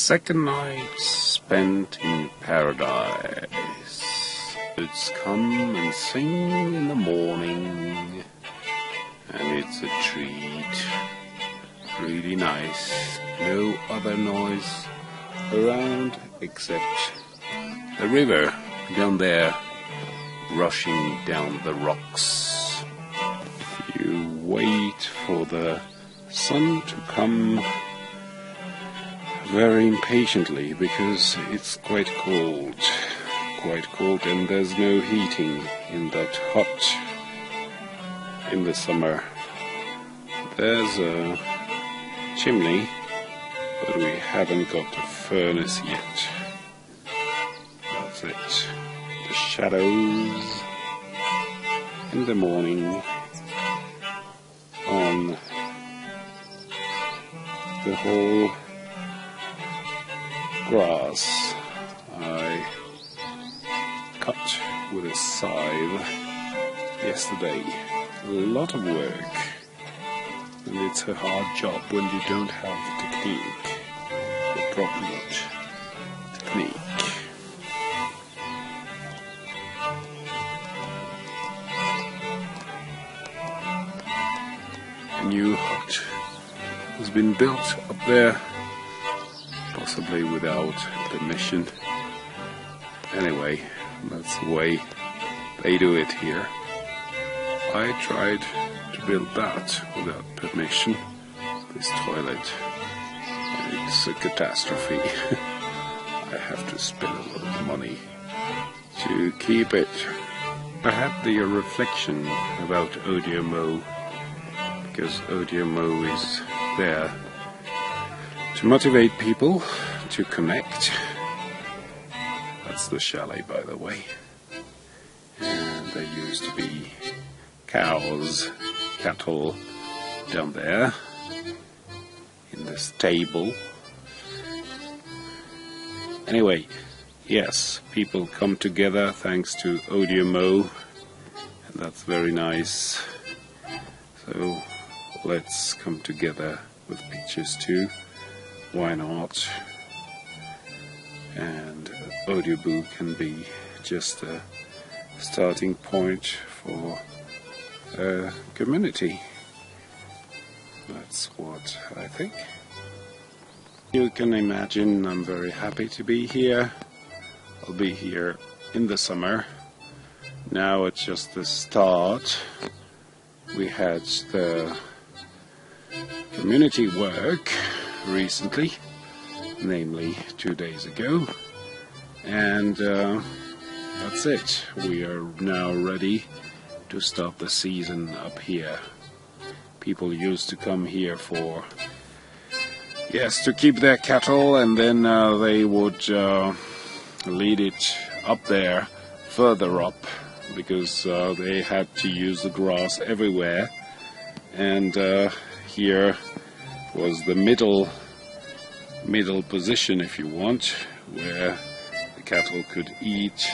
Second night spent in paradise. Birds come and sing in the morning, and it's a treat. Really nice. No other noise around except the river down there rushing down the rocks. You wait for the sun to come very impatiently because it's quite cold, and there's no heating in that hut in the summer. There's a chimney, but we haven't got a furnace yet. That's it. The shadows in the morning on the whole grass I cut with a scythe yesterday. A lot of work, and it's a hard job when you don't have the technique, the proper technique. A new hut has been built up there, possibly without permission. Anyway, that's the way they do it here. I tried to build that without permission, this toilet, and it's a catastrophe. I have to spend a lot of money to keep it. I had the reflection about ODMO, because ODMO is there to motivate people to connect. That's the chalet, by the way. And there used to be cows, cattle down there in the stable. Anyway, yes, people come together thanks to ODMO, and that's very nice. So let's come together with pictures too. Why not? And audiobook can be just a starting point for a community. That's what I think. You can imagine I'm very happy to be here. I'll be here in the summer. Now it's just the start. We had the community work recently, namely 2 days ago, and that's it. We are now ready to start the season up here. People used to come here for, yes, to keep their cattle, and then they would lead it up there, further up, because they had to use the grass everywhere, and here was the middle position, if you want, where the cattle could eat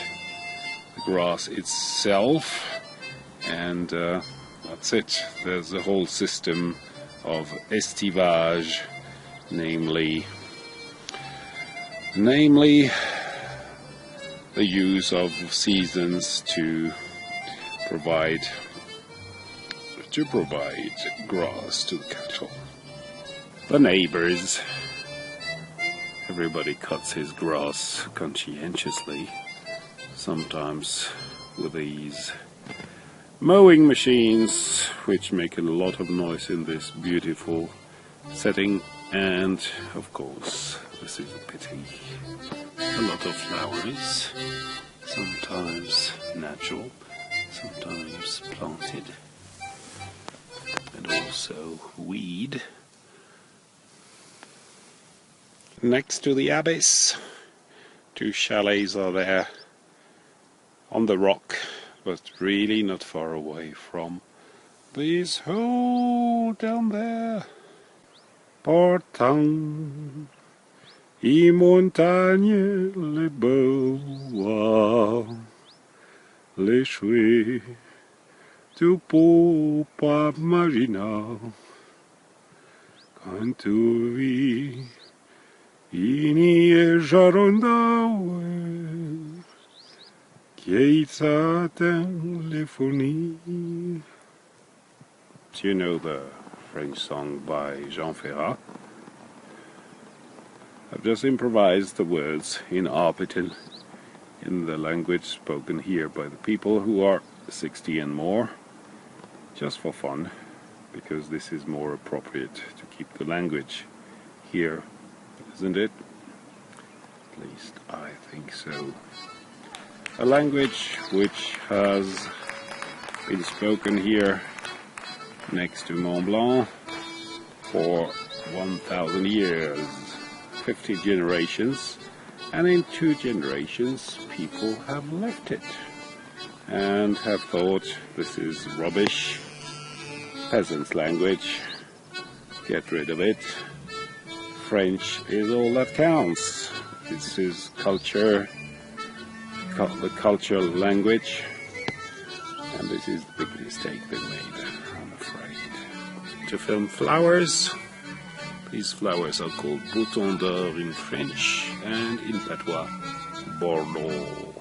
the grass itself, and that's it. There's a whole system of estivage, namely the use of seasons to provide grass to the cattle. The neighbors, everybody cuts his grass conscientiously, sometimes with these mowing machines, which make a lot of noise in this beautiful setting, and of course, this is a pity. A lot of flowers, sometimes natural, sometimes planted, and also weed. Next to the abyss, 2 chalets are there on the rock, but really not far away from this hole down there. Portant i montagne les beaux, les chouets, tu peux pas imaginer quand tu vis Ini e jarondawe, Keita telefoni. Do you know the French song by Jean Ferrat? I've just improvised the words in Arpitan, in the language spoken here by the people who are 60 and more, just for fun, because this is more appropriate to keep the language here, isn't it? At least I think so. A language which has been spoken here next to Mont Blanc for 1,000 years, 50 generations, and in 2 generations people have left it and have thought this is rubbish, peasants' language, get rid of it. French is all that counts. This is culture, the cultural language, and this is the big mistake they made, I'm afraid. To film flowers, these flowers are called boutons d'or in French and in patois, Bordeaux.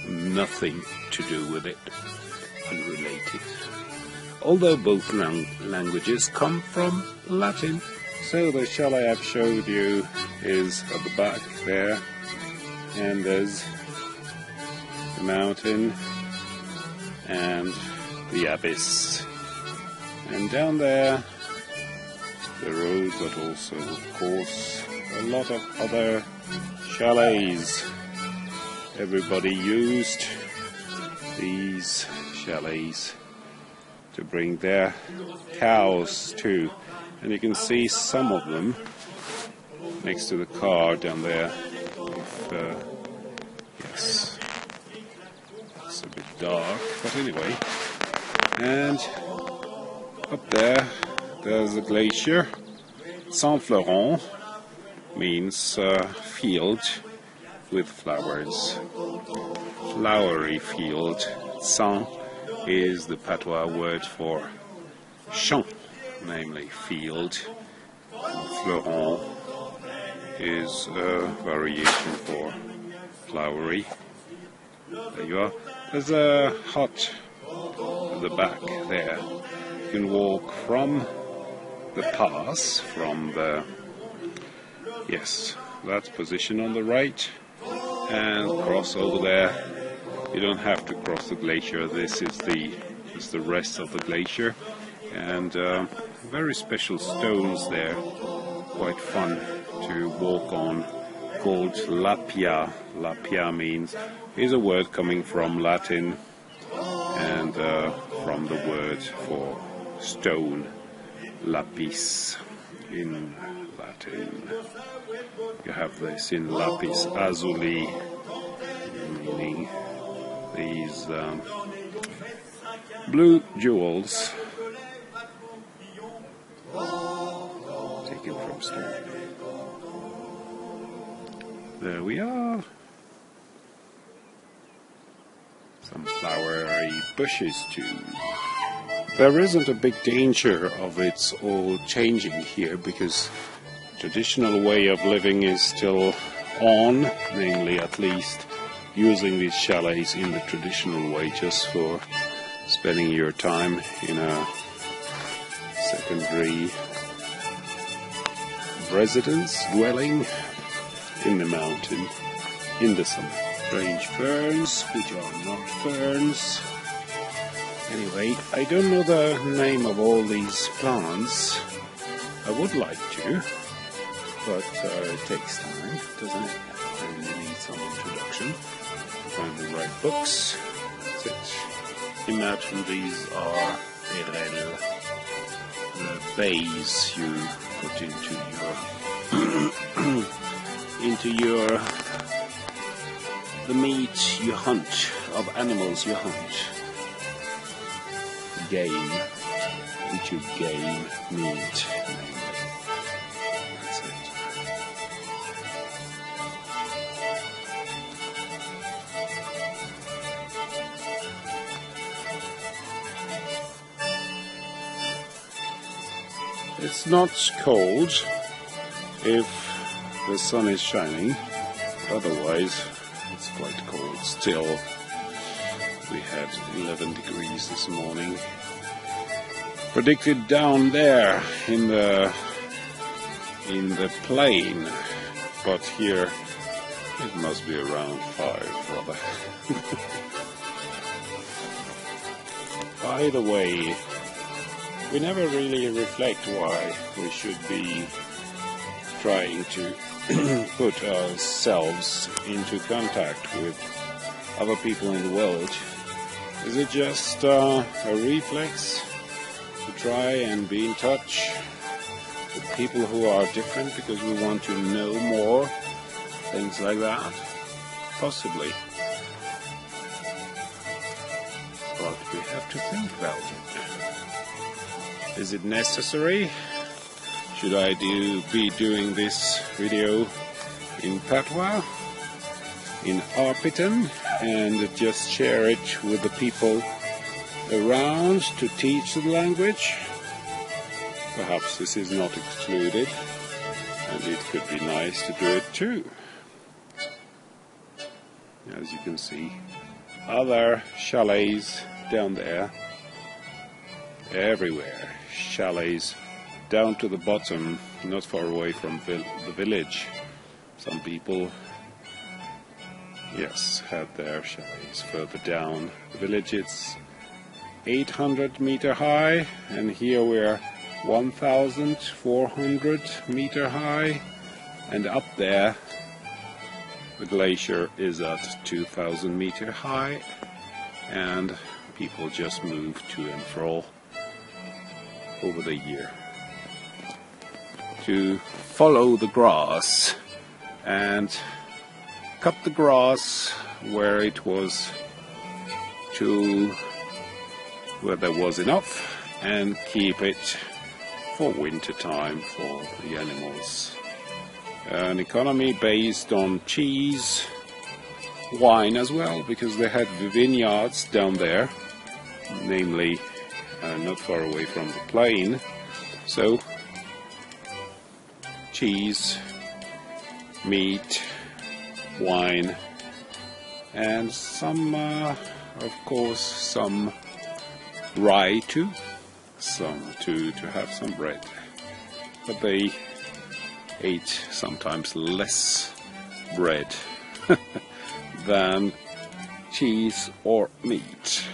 Nothing to do with it, unrelated. Although both languages come from Latin. So the chalet I've showed you is at the back there, and there's the mountain and the abyss, and down there the road, but also of course a lot of other chalets. Everybody used these chalets to bring their cows to, and you can see some of them next to the car down there. Yes, it's a bit dark, but anyway. And up there, there's a glacier. Saint-Florent means field with flowers, flowery field. Saint is the patois word for champ, namely field. Florent is a variation for flowery. There you are. There's a hut at the back there. You can walk from the pass, from the, yes, that position on the right, and cross over there. You don't have to cross the glacier. This is the rest of the glacier, and very special stones there, quite fun to walk on, called lapia. Lapia is a word coming from Latin, and from the word for stone, lapis in Latin. You have this in lapis lazuli, meaning these blue jewels taken from stone. There we are. Some flowery bushes too. There isn't a big danger of it all changing here, because traditional way of living is still on, namely at least using these chalets in the traditional way, just for spending your time in a secondary residence dwelling in the mountain, in the some strange ferns, which are not ferns. Anyway, I don't know the name of all these plants. I would like to, but it takes time, doesn't it? And you need some introduction to find the right books. That's it. Imagine these are the bays you put into the meat you hunt, of animals you hunt. Game, into game meat. That's it. It's not cold if the sun is shining, otherwise it's quite cold still. We had 11 degrees this morning. Predicted down there in the plain, but here it must be around 5 rather. By the way, we never really reflect why we should be trying to put ourselves into contact with other people in the world. Is it just a reflex to try and be in touch with people who are different because we want to know more? Things like that? Possibly. But we have to think about it. Is it necessary? Should I be doing this video in Patois, in Arpitan, and just share it with the people around to teach the language? Perhaps this is not excluded, and it could be nice to do it too. As you can see, other chalets down there, everywhere, chalets down to the bottom, not far away from the village. Some people, yes, had their chalets further down. The village is 800 meter high, and here we're 1,400 meter high, and up there the glacier is at 2,000 meter high, and people just move to and fro over the year to follow the grass and cut the grass where it was where there was enough, and keep it for winter time for the animals. An economy based on cheese, wine as well, because they had vineyards down there, namely not far away from the plain. So cheese, meat, wine, and some, of course, some rye too, to have some bread. But they ate sometimes less bread than cheese or meat.